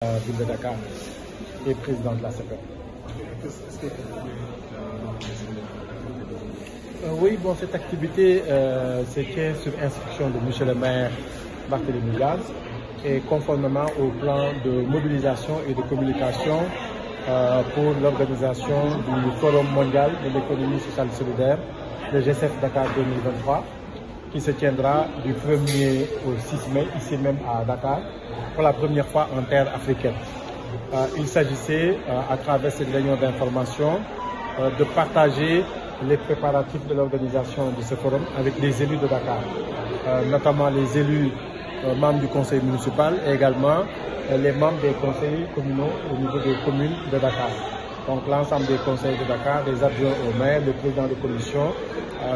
Ville de Dakar et président de la CPR. Oui, bon, cette activité se tient sur instruction de M. le maire Barthélémy Diaz et conformément au plan de mobilisation et de communication pour l'organisation du Forum mondial de l'économie sociale et solidaire, le G7 Dakar 2023, qui se tiendra du 1er au 6 mai, ici même à Dakar, pour la première fois en terre africaine. Il s'agissait, à travers cette réunion d'information, de partager les préparatifs de l'organisation de ce forum avec les élus de Dakar, notamment les élus membres du conseil municipal et également les membres des conseils communaux au niveau des communes de Dakar. Donc l'ensemble des conseils de Dakar, les adjoints au maire, les présidents de commission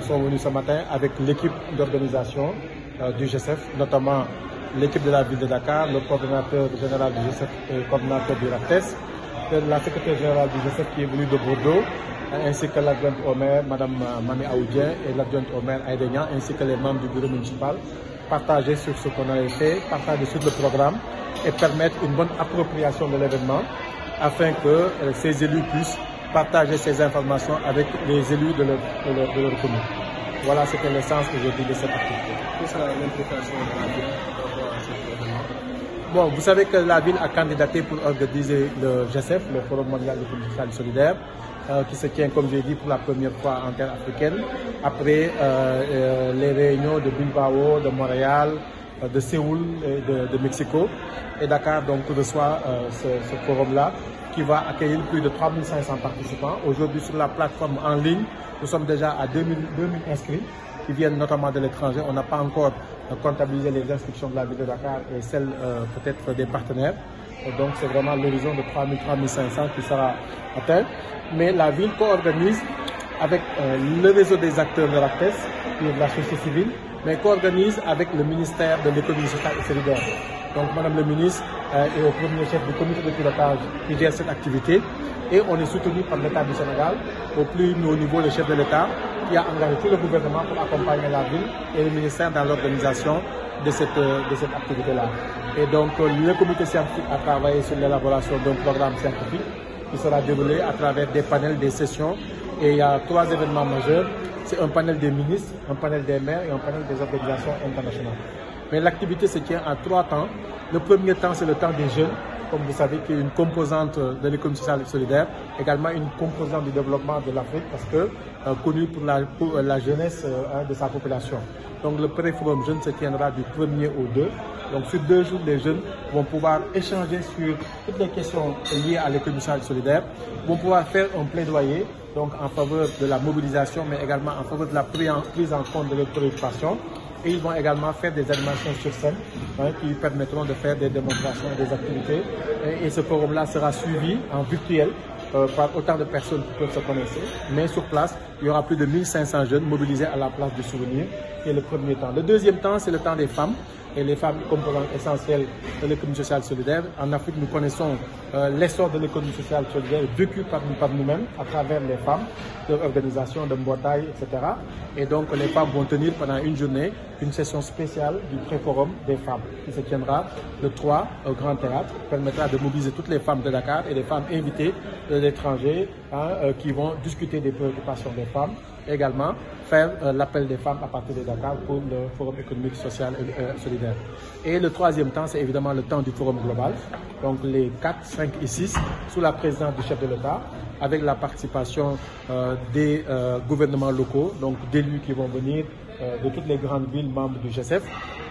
sont venus ce matin avec l'équipe d'organisation du G7, notamment l'équipe de la ville de Dakar, le coordonnateur général du G7 et coordonnateur du RAPTES, la secrétaire générale du G7 qui est venue de Bordeaux, ainsi que l'adjointe au maire, Mme Mami Aoudien, et l'adjointe au maire Aïdenia, ainsi que les membres du bureau municipal, partager sur ce qu'on a fait, partager sur le programme et permettre une bonne appropriation de l'événement afin que ces élus puissent partager ces informations avec les élus de leur commune. Voilà, c'était l'essence aujourd'hui de cette activité. Quelle sera l'implication de la ville par rapport à cet événement? Bon, vous savez que la ville a candidaté pour organiser le G7, le Forum mondial de l'économie sociale et solidaire, qui se tient, comme j'ai dit, pour la première fois en terre africaine, après les réunions de Bilbao, de Montréal, de Séoul et de Mexico. Et Dakar donc reçoit ce forum-là qui va accueillir plus de 3500 participants. Aujourd'hui, sur la plateforme en ligne, nous sommes déjà à 2000 inscrits qui viennent notamment de l'étranger. On n'a pas encore comptabilisé les inscriptions de la ville de Dakar et celles peut-être des partenaires. Et donc c'est vraiment l'horizon de 3500 qui sera atteint. Mais la ville co-organise avec le réseau des acteurs de l'ACTES et de la société civile, mais co-organise avec le ministère de l'économie sociale et solidaire. Donc Madame le ministre est au premier chef du comité de pilotage qui gère cette activité. Et on est soutenu par l'État du Sénégal, au plus haut niveau, le chef de l'État, qui a engagé tout le gouvernement pour accompagner la ville et le ministère dans l'organisation de cette activité-là. Et donc, le comité scientifique a travaillé sur l'élaboration d'un programme scientifique qui sera déroulé à travers des panels, des sessions. Et il y a 3 événements majeurs. C'est un panel des ministres, un panel des maires et un panel des organisations internationales. Mais l'activité se tient en 3 temps. Le premier temps, c'est le temps des jeunes, comme vous savez, qui est une composante de l'économie sociale et solidaire, également une composante du développement de l'Afrique, parce que connue pour la jeunesse de sa population. Donc le pré-forum jeune se tiendra du 1er au 2. Donc sur 2 jours, les jeunes vont pouvoir échanger sur toutes les questions liées à l'économie sociale et solidaire, vont pouvoir faire un plaidoyer donc en faveur de la mobilisation, mais également en faveur de la prise en compte de leurs préoccupations. Et ils vont également faire des animations sur scène qui permettront de faire des démonstrations et des activités. Et ce forum-là sera suivi en virtuel par autant de personnes qui peuvent se connecter. Mais sur place, il y aura plus de 1500 jeunes mobilisés à la place du souvenir, qui est le premier temps. Le deuxième temps, c'est le temps des femmes. Et les femmes, composante essentielle de l'économie sociale solidaire. En Afrique, nous connaissons l'essor de l'économie sociale solidaire vécu par nous-mêmes à travers les femmes, leur organisation de Mbouataï, etc. Et donc, les femmes vont tenir pendant une journée une session spéciale du pré-forum des femmes qui se tiendra le 3 au Grand Théâtre, qui permettra de mobiliser toutes les femmes de Dakar et les femmes invitées de l'étranger qui vont discuter des préoccupations des femmes. Également, faire l'appel des femmes à partir de Dakar pour le Forum économique, social et solidaire. Et le 3e temps, c'est évidemment le temps du Forum global, donc les 4, 5 et 6, sous la présidence du chef de l'État, avec la participation des gouvernements locaux, donc d'élus qui vont venir de toutes les grandes villes membres du G7,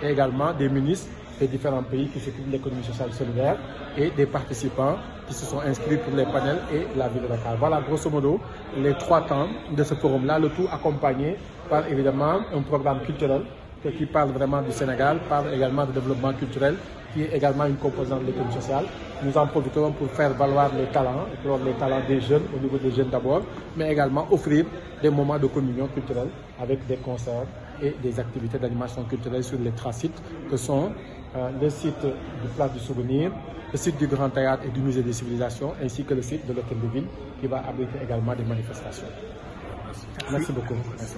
et également des ministres des différents pays qui s'occupent de l'économie sociale et solidaire et des participants qui se sont inscrits pour les panels et la ville de Dakar. Voilà grosso modo les 3 temps de ce forum-là, le tout accompagné par évidemment un programme culturel qui parle vraiment du Sénégal, parle également de développement culturel, qui est également une composante de l'économie sociale. Nous en profiterons pour faire valoir les talents des jeunes, au niveau des jeunes d'abord, mais également offrir des moments de communion culturelle avec des concerts et des activités d'animation culturelle sur les 3 sites que sont le site du Place du Souvenir, le site du Grand Théâtre et du Musée des Civilisations, ainsi que le site de l'Hôtel de Ville qui va abriter également des manifestations. Merci beaucoup. Merci.